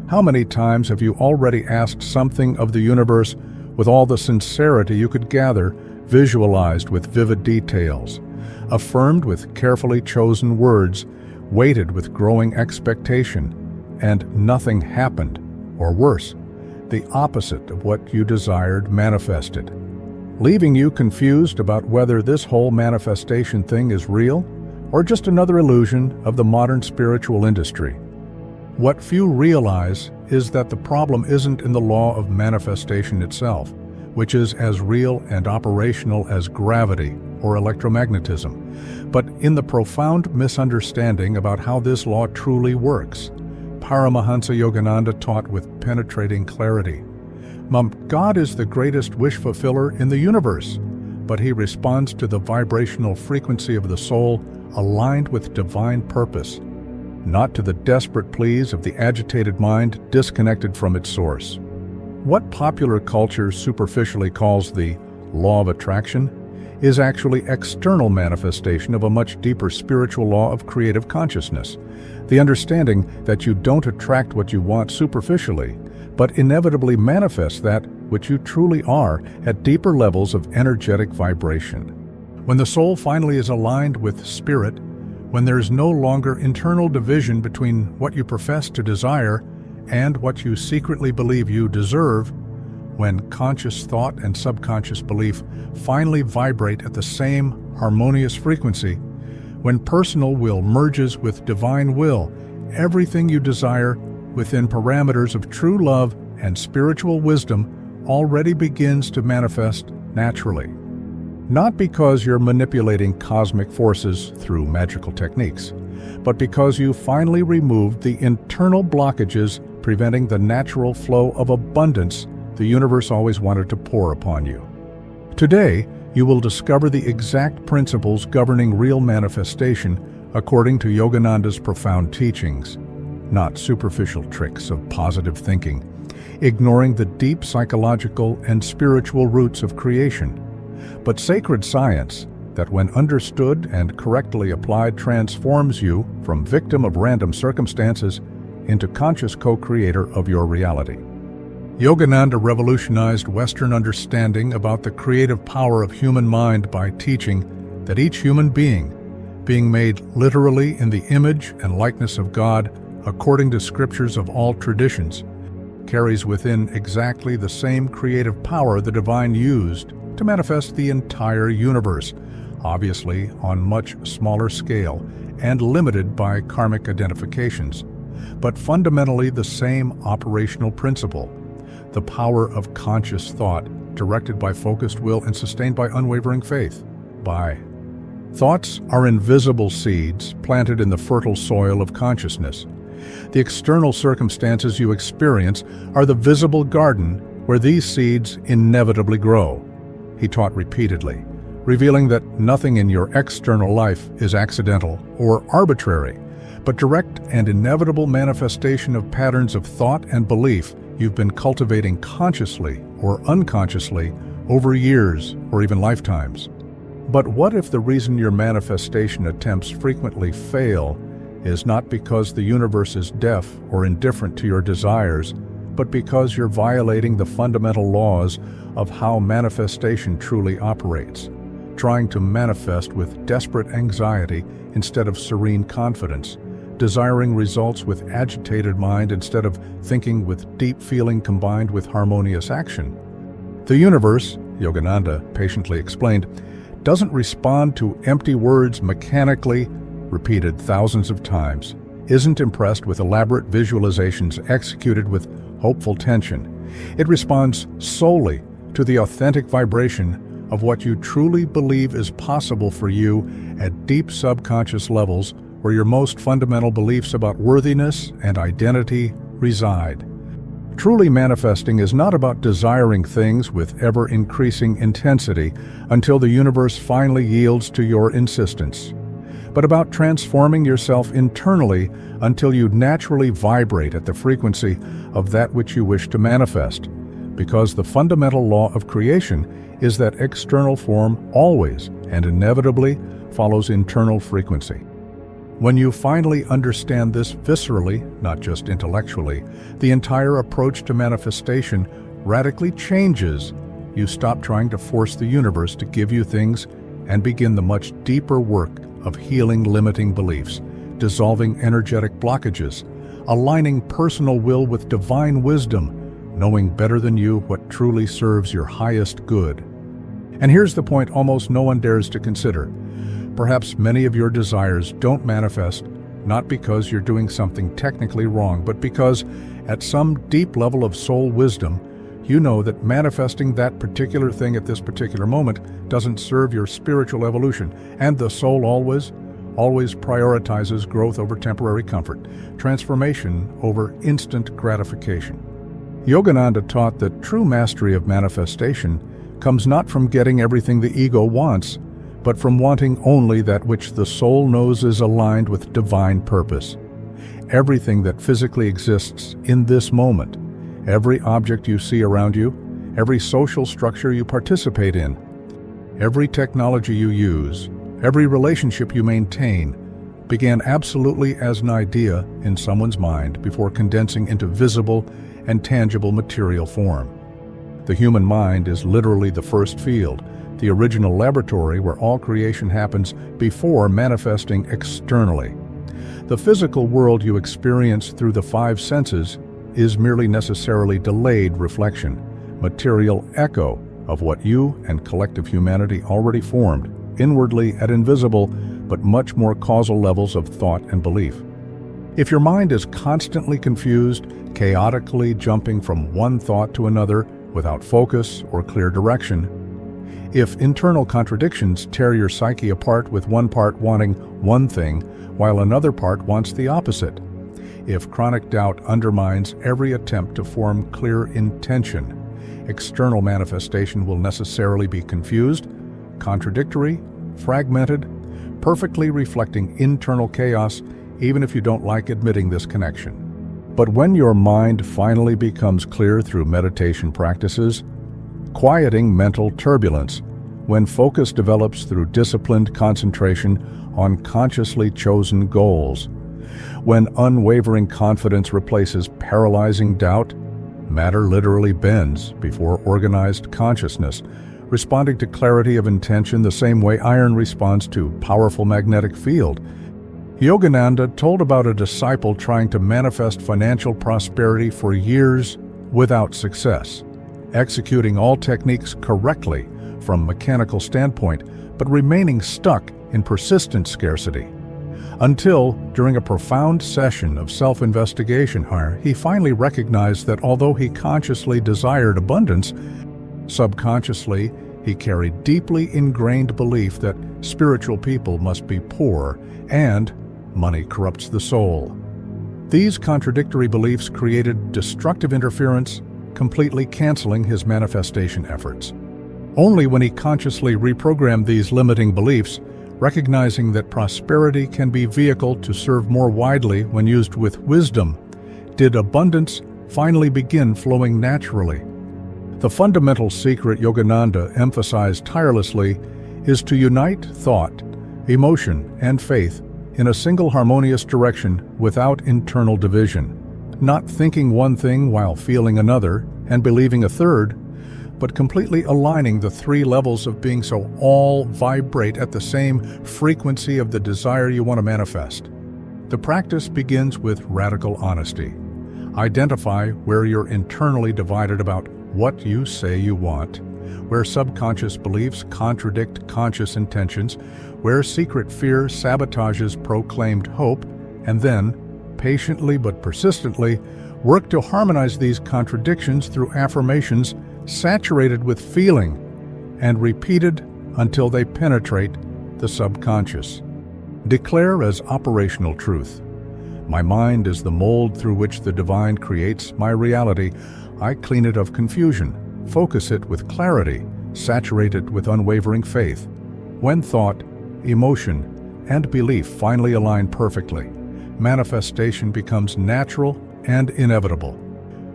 How many times have you already asked something of the universe with all the sincerity you could gather, visualized with vivid details, affirmed with carefully chosen words, waited with growing expectation, and nothing happened, or worse, the opposite of what you desired manifested, leaving you confused about whether this whole manifestation thing is real or just another illusion of the modern spiritual industry? What few realize is that the problem isn't in the law of manifestation itself, which is as real and operational as gravity or electromagnetism, but in the profound misunderstanding about how this law truly works. Paramahansa Yogananda taught with penetrating clarity. God is the greatest wish fulfiller in the universe, but he responds to the vibrational frequency of the soul aligned with divine purpose, not to the desperate pleas of the agitated mind disconnected from its source. What popular culture superficially calls the law of attraction is actually external manifestation of a much deeper spiritual law of creative consciousness, the understanding that you don't attract what you want superficially, but inevitably manifest that which you truly are at deeper levels of energetic vibration. When the soul finally is aligned with spirit, when there is no longer internal division between what you profess to desire and what you secretly believe you deserve, when conscious thought and subconscious belief finally vibrate at the same harmonious frequency, when personal will merges with divine will, everything you desire within parameters of true love and spiritual wisdom already begins to manifest naturally. Not because you're manipulating cosmic forces through magical techniques, but because you finally removed the internal blockages preventing the natural flow of abundance the universe always wanted to pour upon you. Today, you will discover the exact principles governing real manifestation according to Yogananda's profound teachings, not superficial tricks of positive thinking, ignoring the deep psychological and spiritual roots of creation, but sacred science that, when understood and correctly applied, transforms you from victim of random circumstances into conscious co-creator of your reality. Yogananda revolutionized Western understanding about the creative power of human mind by teaching that each human being made literally in the image and likeness of God according to scriptures of all traditions, carries within exactly the same creative power the divine used to manifest the entire universe, obviously on much smaller scale and limited by karmic identifications, but fundamentally the same operational principle. The power of conscious thought, directed by focused will and sustained by unwavering faith. Thoughts are invisible seeds planted in the fertile soil of consciousness. The external circumstances you experience are the visible garden where these seeds inevitably grow, he taught repeatedly, revealing that nothing in your external life is accidental or arbitrary, but direct and inevitable manifestation of patterns of thought and belief you've been cultivating consciously or unconsciously over years or even lifetimes. But what if the reason your manifestation attempts frequently fail is not because the universe is deaf or indifferent to your desires, but because you're violating the fundamental laws of how manifestation truly operates, trying to manifest with desperate anxiety instead of serene confidence, desiring results with agitated mind instead of thinking with deep feeling combined with harmonious action? The universe, Yogananda patiently explained, doesn't respond to empty words mechanically, repeated thousands of times, isn't impressed with elaborate visualizations executed with hopeful tension. It responds solely to the authentic vibration of what you truly believe is possible for you at deep subconscious levels, where your most fundamental beliefs about worthiness and identity reside. Truly manifesting is not about desiring things with ever-increasing intensity until the universe finally yields to your insistence, but about transforming yourself internally until you naturally vibrate at the frequency of that which you wish to manifest, because the fundamental law of creation is that external form always and inevitably follows internal frequency. When you finally understand this viscerally, not just intellectually, the entire approach to manifestation radically changes. You stop trying to force the universe to give you things and begin the much deeper work of healing limiting beliefs, dissolving energetic blockages, aligning personal will with divine wisdom, knowing better than you what truly serves your highest good. And here's the point almost no one dares to consider. Perhaps many of your desires don't manifest not because you're doing something technically wrong, but because at some deep level of soul wisdom, you know that manifesting that particular thing at this particular moment doesn't serve your spiritual evolution, and the soul always prioritizes growth over temporary comfort, transformation over instant gratification. Yogananda taught that true mastery of manifestation comes not from getting everything the ego wants, but from wanting only that which the soul knows is aligned with divine purpose. Everything that physically exists in this moment, every object you see around you, every social structure you participate in, every technology you use, every relationship you maintain, began absolutely as an idea in someone's mind before condensing into visible and tangible material form. The human mind is literally the first field, the original laboratory where all creation happens before manifesting externally. The physical world you experience through the five senses is merely necessarily delayed reflection, material echo of what you and collective humanity already formed, inwardly at invisible but much more causal levels of thought and belief. If your mind is constantly confused, chaotically jumping from one thought to another without focus or clear direction, if internal contradictions tear your psyche apart with one part wanting one thing while another part wants the opposite, if chronic doubt undermines every attempt to form clear intention, external manifestation will necessarily be confused, contradictory, fragmented, perfectly reflecting internal chaos, even if you don't like admitting this connection. But when your mind finally becomes clear through meditation practices, quieting mental turbulence, when focus develops through disciplined concentration on consciously chosen goals, when unwavering confidence replaces paralyzing doubt, matter literally bends before organized consciousness, responding to clarity of intention the same way iron responds to powerful magnetic field. Yogananda told about a disciple trying to manifest financial prosperity for years without success, executing all techniques correctly from a mechanical standpoint, but remaining stuck in persistent scarcity. Until, during a profound session of self-investigation, he finally recognized that although he consciously desired abundance, subconsciously he carried deeply ingrained belief that spiritual people must be poor and money corrupts the soul. These contradictory beliefs created destructive interference, completely canceling his manifestation efforts. Only when he consciously reprogrammed these limiting beliefs, recognizing that prosperity can be a vehicle to serve more widely when used with wisdom, did abundance finally begin flowing naturally. The fundamental secret Yogananda emphasized tirelessly is to unite thought, emotion, and faith in a single harmonious direction without internal division, not thinking one thing while feeling another and believing a third, but completely aligning the three levels of being so all vibrate at the same frequency of the desire you want to manifest. The practice begins with radical honesty. Identify where you're internally divided about what you say you want, where subconscious beliefs contradict conscious intentions, where secret fear sabotages proclaimed hope, and then, patiently but persistently, work to harmonize these contradictions through affirmations saturated with feeling and repeated until they penetrate the subconscious. Declare as operational truth: my mind is the mold through which the divine creates my reality. I clean it of confusion, focus it with clarity, saturate it with unwavering faith. When thought, emotion, and belief finally align perfectly, manifestation becomes natural and inevitable.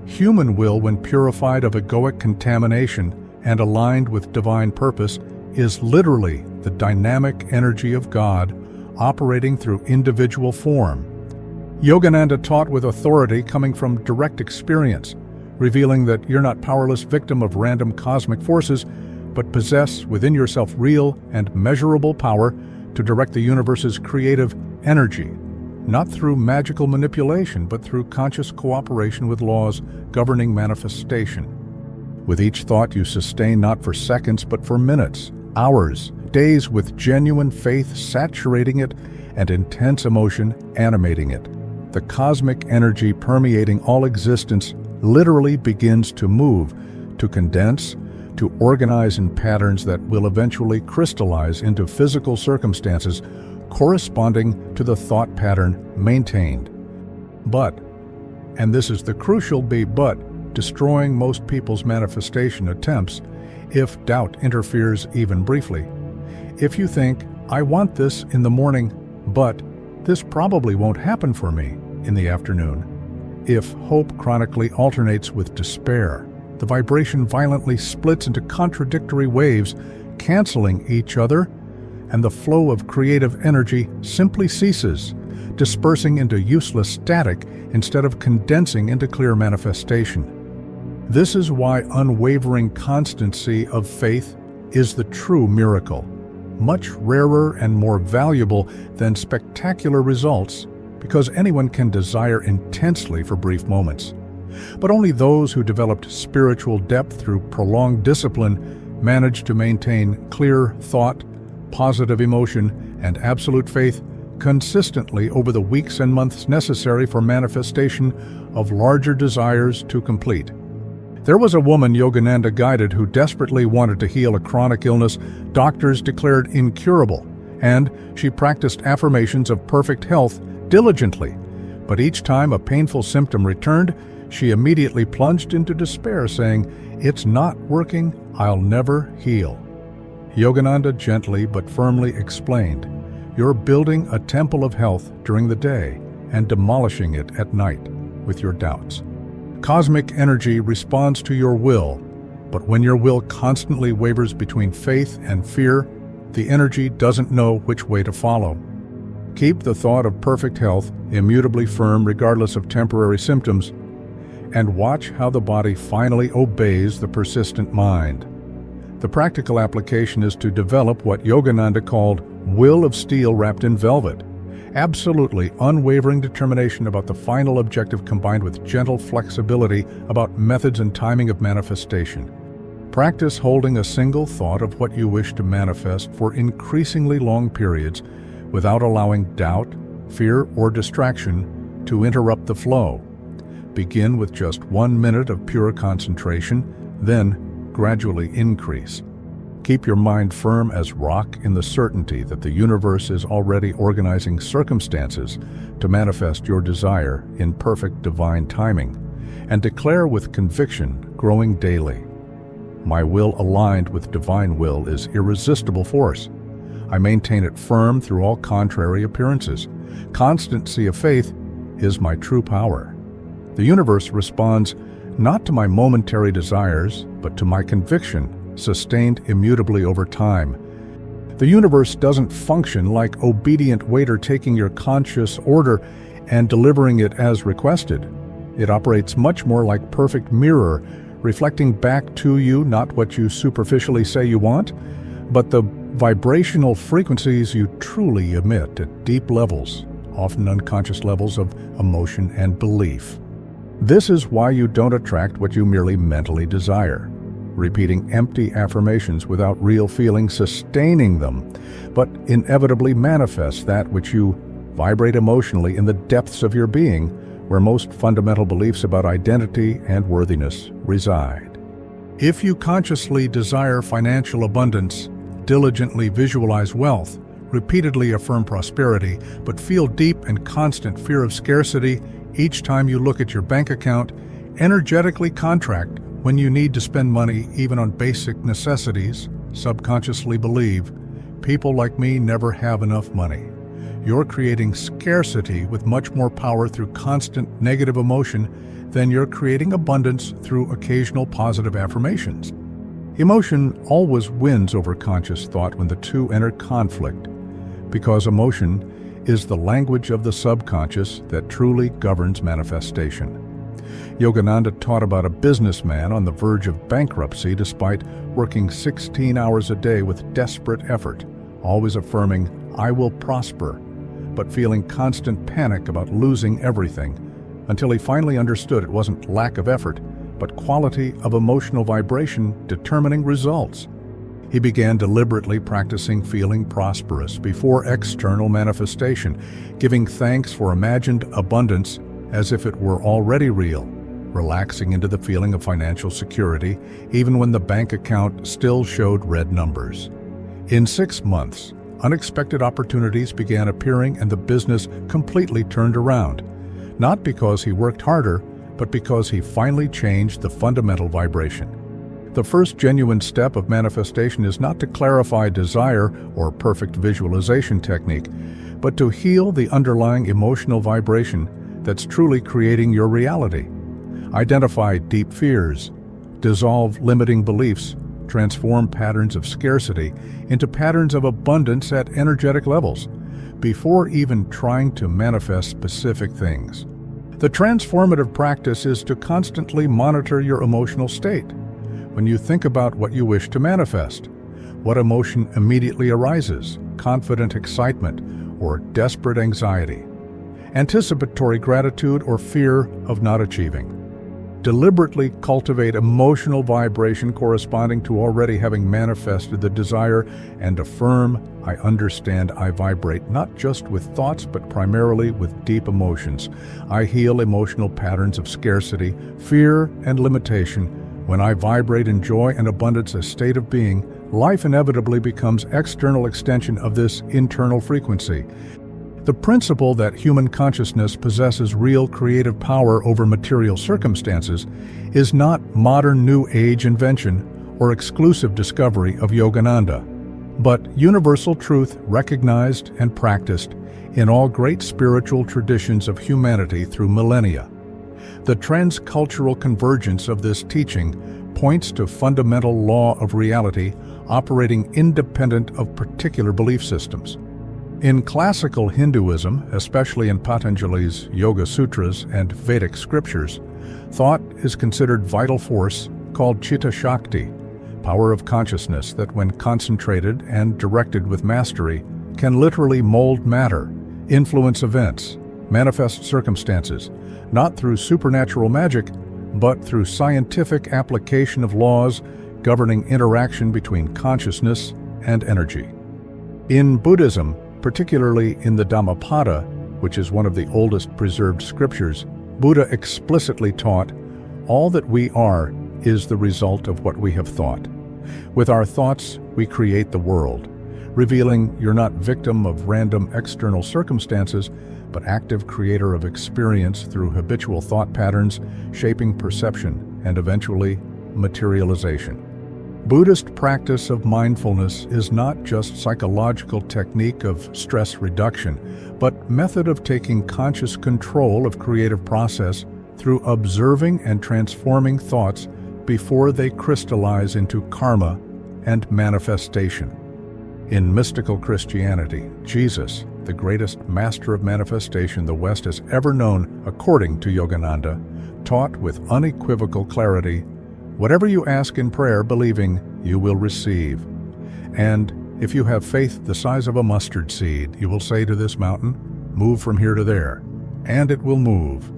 Human will, when purified of egoic contamination and aligned with divine purpose, is literally the dynamic energy of God operating through individual form. Yogananda taught with authority coming from direct experience, revealing that you're not powerless victim of random cosmic forces, but possess within yourself real and measurable power to direct the universe's creative energy, not through magical manipulation, but through conscious cooperation with laws governing manifestation. With each thought you sustain not for seconds, but for minutes, hours, days, with genuine faith saturating it and intense emotion animating it. The cosmic energy permeating all existence literally begins to move, to condense, to organize in patterns that will eventually crystallize into physical circumstances corresponding to the thought pattern maintained. But, and this is the crucial but, destroying most people's manifestation attempts, if doubt interferes even briefly. If you think, I want this in the morning, but this probably won't happen for me in the afternoon. If hope chronically alternates with despair, the vibration violently splits into contradictory waves, canceling each other, and the flow of creative energy simply ceases, dispersing into useless static instead of condensing into clear manifestation. This is why unwavering constancy of faith is the true miracle, much rarer and more valuable than spectacular results, because anyone can desire intensely for brief moments. But only those who developed spiritual depth through prolonged discipline manage to maintain clear thought, positive emotion, and absolute faith consistently over the weeks and months necessary for manifestation of larger desires to complete. There was a woman Yogananda guided who desperately wanted to heal a chronic illness doctors declared incurable, and she practiced affirmations of perfect health diligently. But each time a painful symptom returned, she immediately plunged into despair, saying, "It's not working, I'll never heal." Yogananda gently but firmly explained, "You're building a temple of health during the day and demolishing it at night with your doubts. Cosmic energy responds to your will, but when your will constantly wavers between faith and fear, the energy doesn't know which way to follow. Keep the thought of perfect health immutably firm regardless of temporary symptoms, and watch how the body finally obeys the persistent mind." The practical application is to develop what Yogananda called will of steel wrapped in velvet. Absolutely unwavering determination about the final objective combined with gentle flexibility about methods and timing of manifestation. Practice holding a single thought of what you wish to manifest for increasingly long periods without allowing doubt, fear, or distraction to interrupt the flow. Begin with just 1 minute of pure concentration, then gradually increase. Keep your mind firm as rock in the certainty that the universe is already organizing circumstances to manifest your desire in perfect divine timing, and declare with conviction, growing daily, "My will aligned with divine will is irresistible force. I maintain it firm through all contrary appearances. Constancy of faith is my true power." The universe responds not to my momentary desires, but to my conviction, sustained immutably over time. The universe doesn't function like obedient waiter taking your conscious order and delivering it as requested. It operates much more like perfect mirror, reflecting back to you not what you superficially say you want, but the vibrational frequencies you truly emit at deep levels, often unconscious levels of emotion and belief. This is why you don't attract what you merely mentally desire, repeating empty affirmations without real feeling sustaining them, but inevitably manifest that which you vibrate emotionally in the depths of your being, where most fundamental beliefs about identity and worthiness reside. If you consciously desire financial abundance, diligently visualize wealth, repeatedly affirm prosperity, but feel deep and constant fear of scarcity each time you look at your bank account, energetically contract when you need to spend money even on basic necessities, subconsciously believe, "People like me never have enough money." You're creating scarcity with much more power through constant negative emotion than you're creating abundance through occasional positive affirmations. Emotion always wins over conscious thought when the two enter conflict. because emotion is the language of the subconscious that truly governs manifestation. Yogananda taught about a businessman on the verge of bankruptcy despite working 16 hours a day with desperate effort, always affirming, "I will prosper," but feeling constant panic about losing everything, until he finally understood it wasn't lack of effort, but quality of emotional vibration determining results. He began deliberately practicing feeling prosperous before external manifestation, giving thanks for imagined abundance as if it were already real, relaxing into the feeling of financial security even when the bank account still showed red numbers. In 6 months, unexpected opportunities began appearing and the business completely turned around, not because he worked harder, but because he finally changed the fundamental vibration. The first genuine step of manifestation is not to clarify desire or perfect visualization technique, but to heal the underlying emotional vibration that's truly creating your reality. Identify deep fears, dissolve limiting beliefs, transform patterns of scarcity into patterns of abundance at energetic levels, before even trying to manifest specific things. The transformative practice is to constantly monitor your emotional state. When you think about what you wish to manifest, what emotion immediately arises? Confident excitement or desperate anxiety? Anticipatory gratitude or fear of not achieving? Deliberately cultivate emotional vibration corresponding to already having manifested the desire and affirm, "I understand I vibrate not just with thoughts but primarily with deep emotions. I heal emotional patterns of scarcity, fear, and limitation. When I vibrate in joy and abundance as state of being, life inevitably becomes external extension of this internal frequency." The principle that human consciousness possesses real creative power over material circumstances is not modern New Age invention or exclusive discovery of Yogananda, but universal truth recognized and practiced in all great spiritual traditions of humanity through millennia. The transcultural convergence of this teaching points to fundamental law of reality operating independent of particular belief systems. In classical Hinduism, especially in Patanjali's Yoga Sutras and Vedic scriptures, thought is considered vital force called Chitta Shakti, power of consciousness that when concentrated and directed with mastery can literally mold matter, influence events, manifest circumstances, not through supernatural magic, but through scientific application of laws governing interaction between consciousness and energy. In Buddhism, particularly in the Dhammapada, which is one of the oldest preserved scriptures, Buddha explicitly taught, "All that we are is the result of what we have thought. With our thoughts, we create the world," revealing you're not victim of random external circumstances, but active creator of experience through habitual thought patterns, shaping perception, and eventually materialization. Buddhist practice of mindfulness is not just psychological technique of stress reduction, but method of taking conscious control of creative process through observing and transforming thoughts before they crystallize into karma and manifestation. In mystical Christianity, Jesus, the greatest master of manifestation the West has ever known, according to Yogananda, taught with unequivocal clarity, "Whatever you ask in prayer, believing, you will receive. And if you have faith the size of a mustard seed, you will say to this mountain, 'Move from here to there,' and it will move.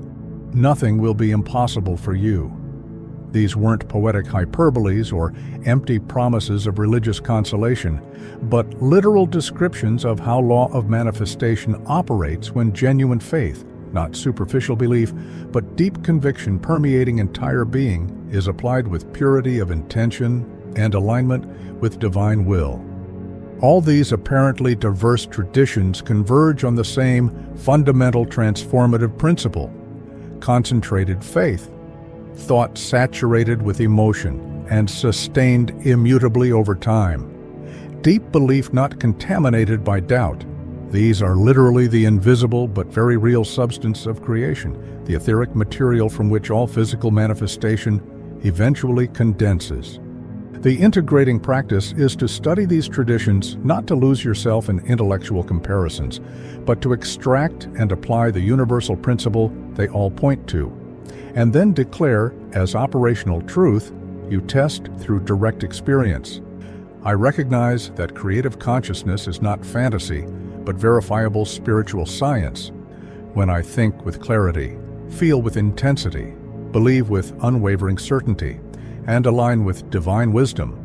Nothing will be impossible for you." These weren't poetic hyperboles or empty promises of religious consolation, but literal descriptions of how law of manifestation operates when genuine faith, not superficial belief, but deep conviction permeating entire being, is applied with purity of intention and alignment with divine will. All these apparently diverse traditions converge on the same fundamental transformative principle: concentrated faith, thought saturated with emotion and sustained immutably over time. Deep belief not contaminated by doubt. These are literally the invisible but very real substance of creation, the etheric material from which all physical manifestation eventually condenses. The integrating practice is to study these traditions not to lose yourself in intellectual comparisons, but to extract and apply the universal principle they all point to, and then declare as operational truth you test through direct experience. I recognize that creative consciousness is not fantasy, but verifiable spiritual science. When I think with clarity, feel with intensity, believe with unwavering certainty, and align with divine wisdom,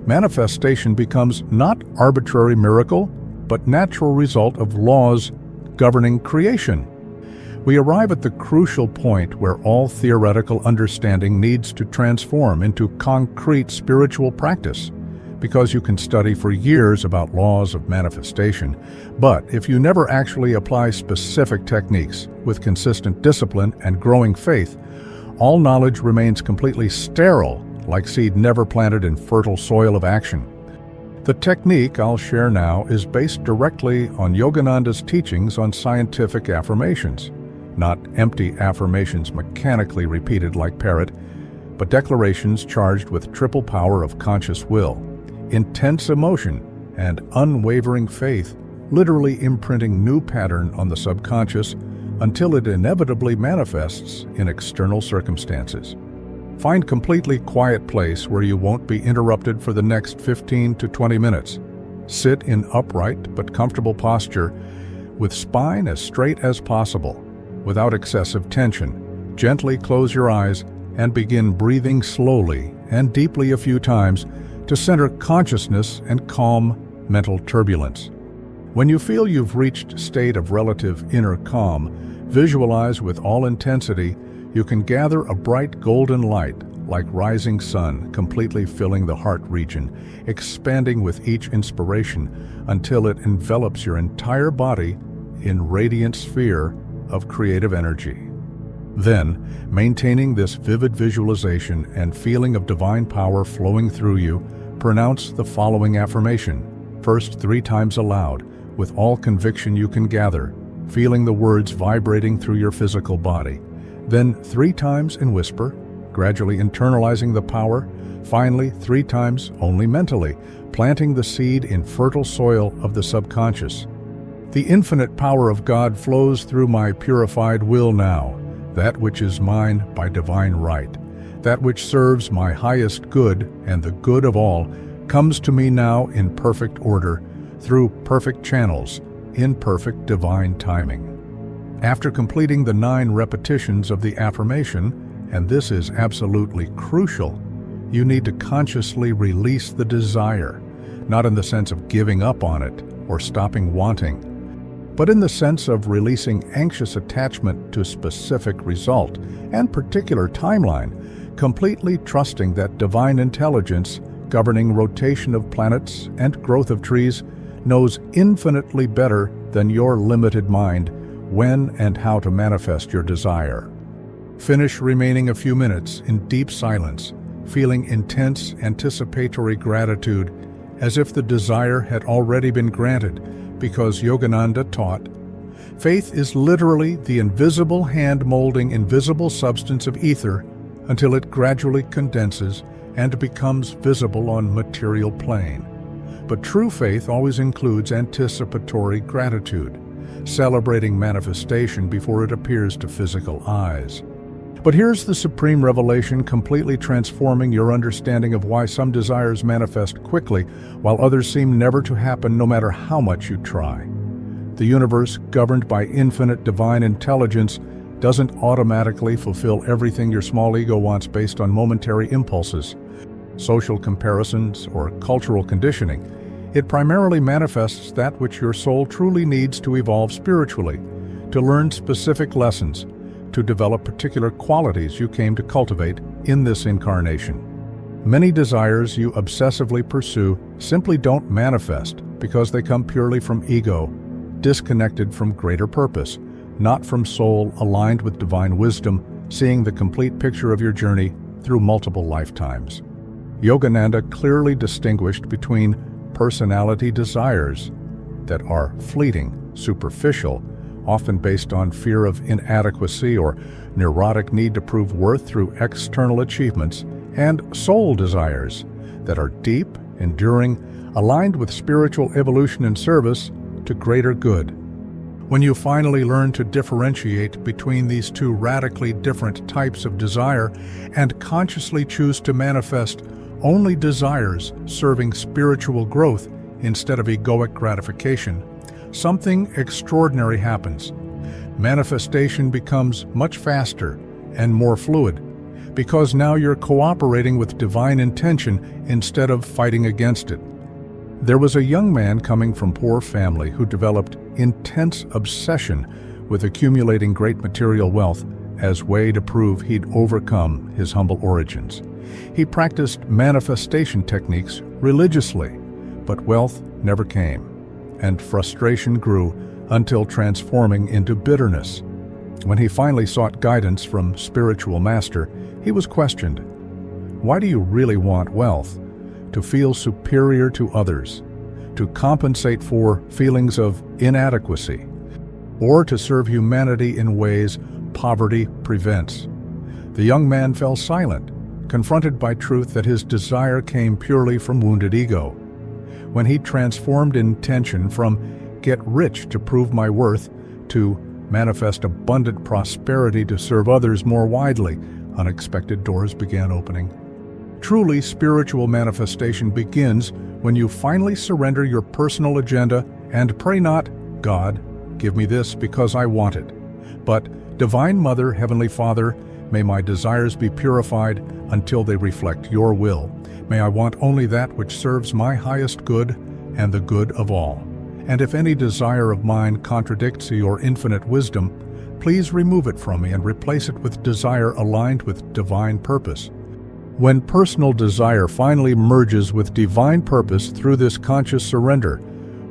manifestation becomes not arbitrary miracle, but natural result of laws governing creation. We arrive at the crucial point where all theoretical understanding needs to transform into concrete spiritual practice, because you can study for years about laws of manifestation, but if you never actually apply specific techniques with consistent discipline and growing faith, all knowledge remains completely sterile, like seed never planted in fertile soil of action. The technique I'll share now is based directly on Yogananda's teachings on scientific affirmations, not empty affirmations mechanically repeated like parrot, but declarations charged with triple power of conscious will, intense emotion, and unwavering faith, literally imprinting new pattern on the subconscious until it inevitably manifests in external circumstances. Find completely quiet place where you won't be interrupted for the next 15 to 20 minutes. Sit in upright but comfortable posture with spine as straight as possible, without excessive tension. Gently close your eyes and begin breathing slowly and deeply a few times to center consciousness and calm mental turbulence. When you feel you've reached a state of relative inner calm, visualize with all intensity you can gather a bright golden light like rising sun completely filling the heart region, expanding with each inspiration until it envelops your entire body in radiant sphere of creative energy. Then, maintaining this vivid visualization and feeling of divine power flowing through you, pronounce the following affirmation, first 3 times aloud, with all conviction you can gather, feeling the words vibrating through your physical body. Then 3 times in whisper, gradually internalizing the power, finally 3 times only mentally, planting the seed in fertile soil of the subconscious. The infinite power of God flows through my purified will now, that which is mine by divine right. That which serves my highest good and the good of all comes to me now in perfect order, through perfect channels, in perfect divine timing. After completing the 9 repetitions of the affirmation, and this is absolutely crucial, you need to consciously release the desire, not in the sense of giving up on it or stopping wanting, but in the sense of releasing anxious attachment to specific result and particular timeline, completely trusting that divine intelligence governing rotation of planets and growth of trees knows infinitely better than your limited mind when and how to manifest your desire. Finish remaining a few minutes in deep silence, feeling intense anticipatory gratitude as if the desire had already been granted, because Yogananda taught, faith is literally the invisible hand molding invisible substance of ether until it gradually condenses and becomes visible on material plane. But true faith always includes anticipatory gratitude, celebrating manifestation before it appears to physical eyes. But here's the supreme revelation completely transforming your understanding of why some desires manifest quickly while others seem never to happen no matter how much you try. The universe, governed by infinite divine intelligence, doesn't automatically fulfill everything your small ego wants based on momentary impulses, social comparisons, or cultural conditioning. It primarily manifests that which your soul truly needs to evolve spiritually, to learn specific lessons, to develop particular qualities you came to cultivate in this incarnation. Many desires you obsessively pursue simply don't manifest because they come purely from ego, disconnected from greater purpose, not from soul aligned with divine wisdom, seeing the complete picture of your journey through multiple lifetimes. Yogananda clearly distinguished between personality desires that are fleeting, superficial, often based on fear of inadequacy or neurotic need to prove worth through external achievements, and soul desires that are deep, enduring, aligned with spiritual evolution and service to greater good. When you finally learn to differentiate between these two radically different types of desire and consciously choose to manifest only desires serving spiritual growth instead of egoic gratification, something extraordinary happens. Manifestation becomes much faster and more fluid, because now you're cooperating with divine intention instead of fighting against it. There was a young man coming from poor family who developed intense obsession with accumulating great material wealth as way to prove he'd overcome his humble origins. He practiced manifestation techniques religiously, but wealth never came, and frustration grew until transforming into bitterness. When he finally sought guidance from spiritual master, he was questioned. Why do you really want wealth? To feel superior to others, to compensate for feelings of inadequacy, or to serve humanity in ways poverty prevents? The young man fell silent, confronted by truth that his desire came purely from wounded ego. When he transformed intention from "get rich to prove my worth" to "manifest abundant prosperity to serve others more widely," unexpected doors began opening. Truly spiritual manifestation begins when you finally surrender your personal agenda and pray not, "God, give me this because I want it," but "Divine Mother, Heavenly Father, may my desires be purified until they reflect your will. May I want only that which serves my highest good and the good of all. And if any desire of mine contradicts your infinite wisdom, please remove it from me and replace it with desire aligned with divine purpose." When personal desire finally merges with divine purpose through this conscious surrender,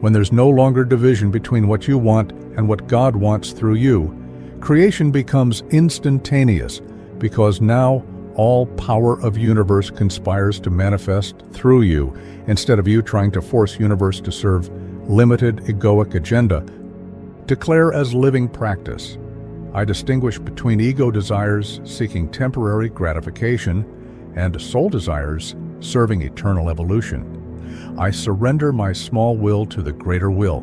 when there's no longer division between what you want and what God wants through you, creation becomes instantaneous, because now all power of universe conspires to manifest through you, instead of you trying to force universe to serve limited egoic agenda. Declare as living practice. I distinguish between ego desires seeking temporary gratification and soul desires serving eternal evolution. I surrender my small will to the greater will,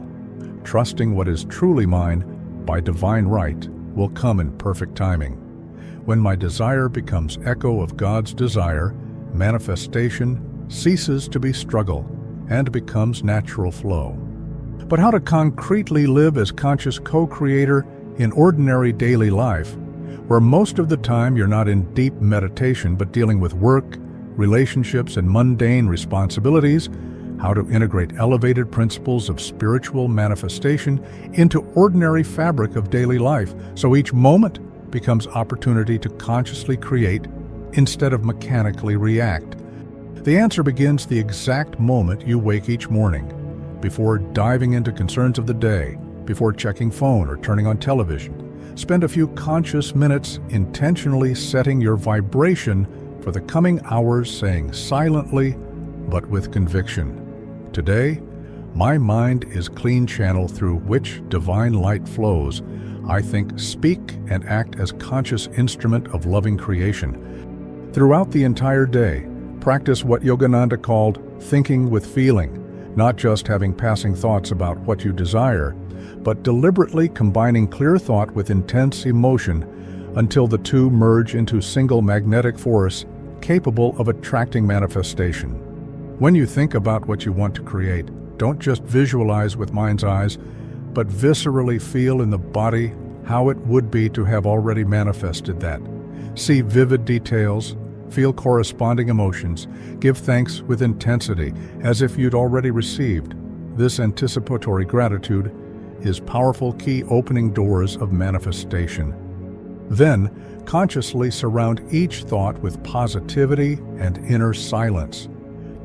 trusting what is truly mine by divine right will come in perfect timing. When my desire becomes echo of God's desire, manifestation ceases to be struggle and becomes natural flow. But how to concretely live as conscious co-creator in ordinary daily life, where most of the time you're not in deep meditation but dealing with work, relationships, and mundane responsibilities, how to integrate elevated principles of spiritual manifestation into ordinary fabric of daily life, so each moment becomes opportunity to consciously create instead of mechanically react. The answer begins the exact moment you wake each morning, before diving into concerns of the day, before checking phone or turning on television. Spend a few conscious minutes intentionally setting your vibration for the coming hours, saying silently but with conviction, "Today, my mind is clean channel through which divine light flows. I think, speak, and act as conscious instrument of loving creation." Throughout the entire day, practice what Yogananda called thinking with feeling, not just having passing thoughts about what you desire, but deliberately combining clear thought with intense emotion until the two merge into single magnetic force capable of attracting manifestation. When you think about what you want to create, don't just visualize with mind's eyes, but viscerally feel in the body how it would be to have already manifested that. See vivid details, feel corresponding emotions, give thanks with intensity as if you'd already received. This anticipatory gratitude is powerful key opening doors of manifestation. Then, consciously surround each thought with positivity and inner silence.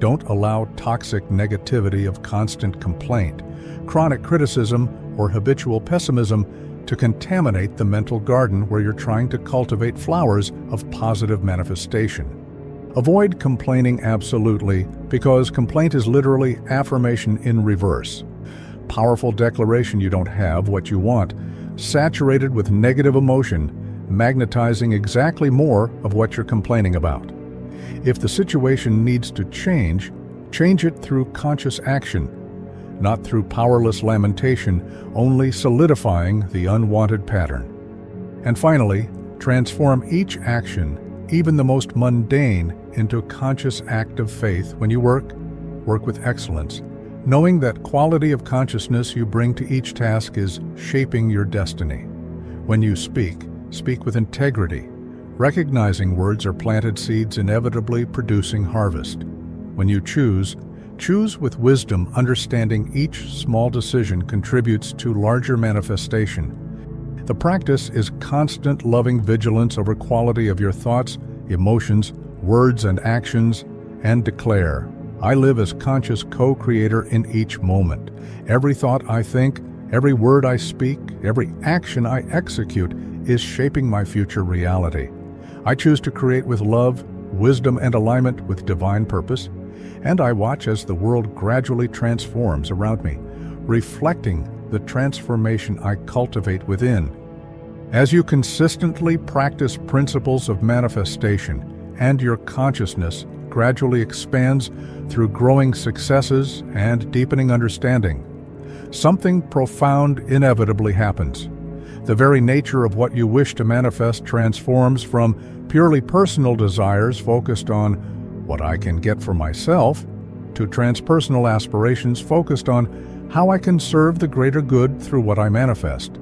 Don't allow toxic negativity of constant complaint, chronic criticism, or habitual pessimism to contaminate the mental garden where you're trying to cultivate flowers of positive manifestation. Avoid complaining absolutely, because complaint is literally affirmation in reverse. Powerful declaration you don't have what you want, saturated with negative emotion, magnetizing exactly more of what you're complaining about. If the situation needs to change, change it through conscious action, not through powerless lamentation, only solidifying the unwanted pattern. And finally, transform each action, even the most mundane, into a conscious act of faith. When you work with excellence, knowing that quality of consciousness you bring to each task is shaping your destiny. When you speak with integrity, recognizing words are planted seeds inevitably producing harvest. When you choose with wisdom, understanding each small decision contributes to larger manifestation. The practice is constant loving vigilance over quality of your thoughts, emotions, words, and actions, and declare, I live as conscious co-creator in each moment. Every thought I think, every word I speak, every action I execute is shaping my future reality. I choose to create with love, wisdom, and alignment with divine purpose, and I watch as the world gradually transforms around me, reflecting the transformation I cultivate within. As you consistently practice principles of manifestation and your consciousness gradually expands through growing successes and deepening understanding, something profound inevitably happens. The very nature of what you wish to manifest transforms from purely personal desires focused on what I can get for myself to transpersonal aspirations focused on how I can serve the greater good through what I manifest.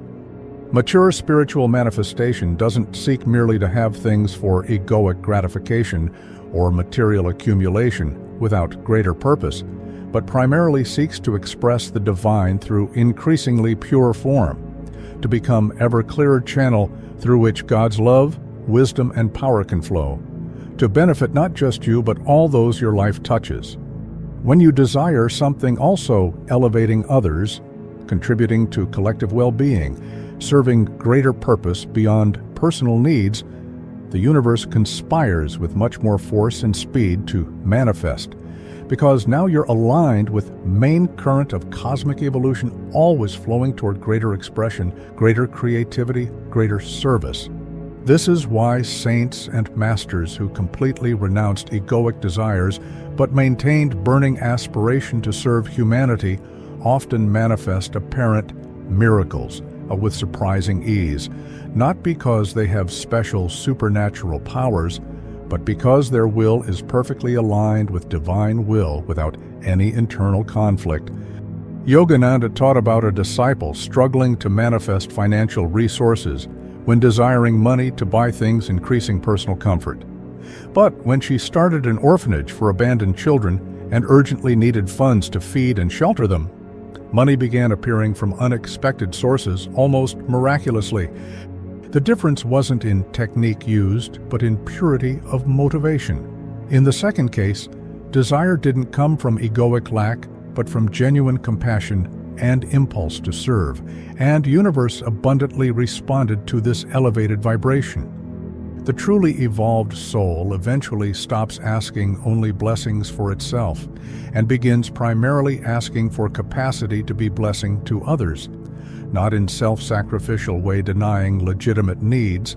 Mature spiritual manifestation doesn't seek merely to have things for egoic gratification or material accumulation without greater purpose, but primarily seeks to express the divine through increasingly pure form, to become ever clearer channel through which God's love, wisdom, and power can flow, to benefit not just you but all those your life touches. When you desire something also elevating others, contributing to collective well-being, serving greater purpose beyond personal needs, the universe conspires with much more force and speed to manifest, because now you're aligned with main current of cosmic evolution, always flowing toward greater expression, greater creativity, greater service. This is why saints and masters who completely renounced egoic desires but maintained burning aspiration to serve humanity often manifest apparent miracles with surprising ease, not because they have special supernatural powers, but because their will is perfectly aligned with divine will without any internal conflict. Yogananda taught about a disciple struggling to manifest financial resources when desiring money to buy things increasing personal comfort. But when she started an orphanage for abandoned children and urgently needed funds to feed and shelter them, money began appearing from unexpected sources almost miraculously. The difference wasn't in technique used, but in purity of motivation. In the second case, desire didn't come from egoic lack, but from genuine compassion and impulse to serve, and universe abundantly responded to this elevated vibration. The truly evolved soul eventually stops asking only blessings for itself and begins primarily asking for capacity to be blessing to others, not in self-sacrificial way denying legitimate needs,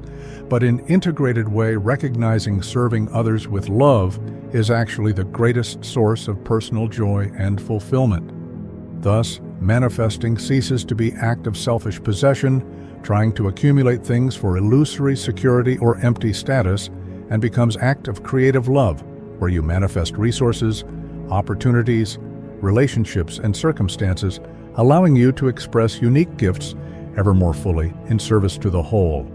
but in integrated way recognizing serving others with love is actually the greatest source of personal joy and fulfillment. Thus, manifesting ceases to be act of selfish possession, trying to accumulate things for illusory security or empty status, and becomes act of creative love, where you manifest resources, opportunities, relationships, and circumstances, allowing you to express unique gifts ever more fully in service to the whole.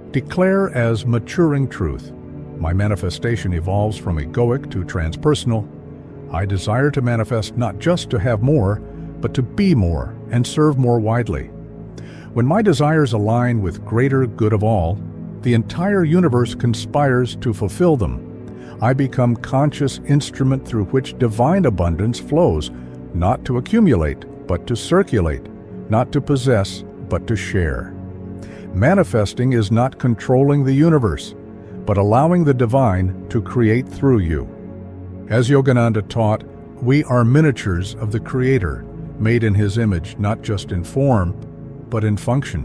Declare as maturing truth, my manifestation evolves from egoic to transpersonal. I desire to manifest not just to have more, but to be more and serve more widely. When my desires align with greater good of all, the entire universe conspires to fulfill them. I become conscious instrument through which divine abundance flows, not to accumulate, but to circulate, not to possess, but to share. Manifesting is not controlling the universe, but allowing the divine to create through you. As Yogananda taught, we are miniatures of the Creator, made in His image, not just in form, but in function.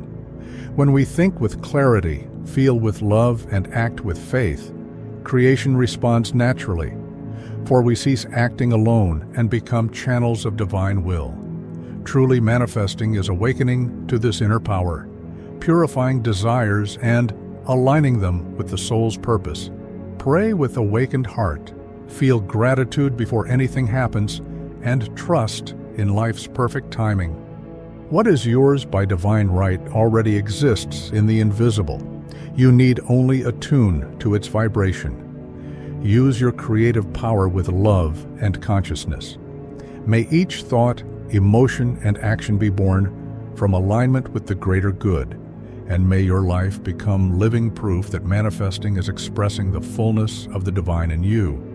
When we think with clarity, feel with love, and act with faith, creation responds naturally, for we cease acting alone and become channels of divine will. Truly manifesting is awakening to this inner power, purifying desires and aligning them with the soul's purpose. Pray with awakened heart, feel gratitude before anything happens, and trust in life's perfect timing. What is yours by divine right already exists in the invisible. You need only attune to its vibration. Use your creative power with love and consciousness. May each thought, emotion, and action be born from alignment with the greater good, and may your life become living proof that manifesting is expressing the fullness of the divine in you.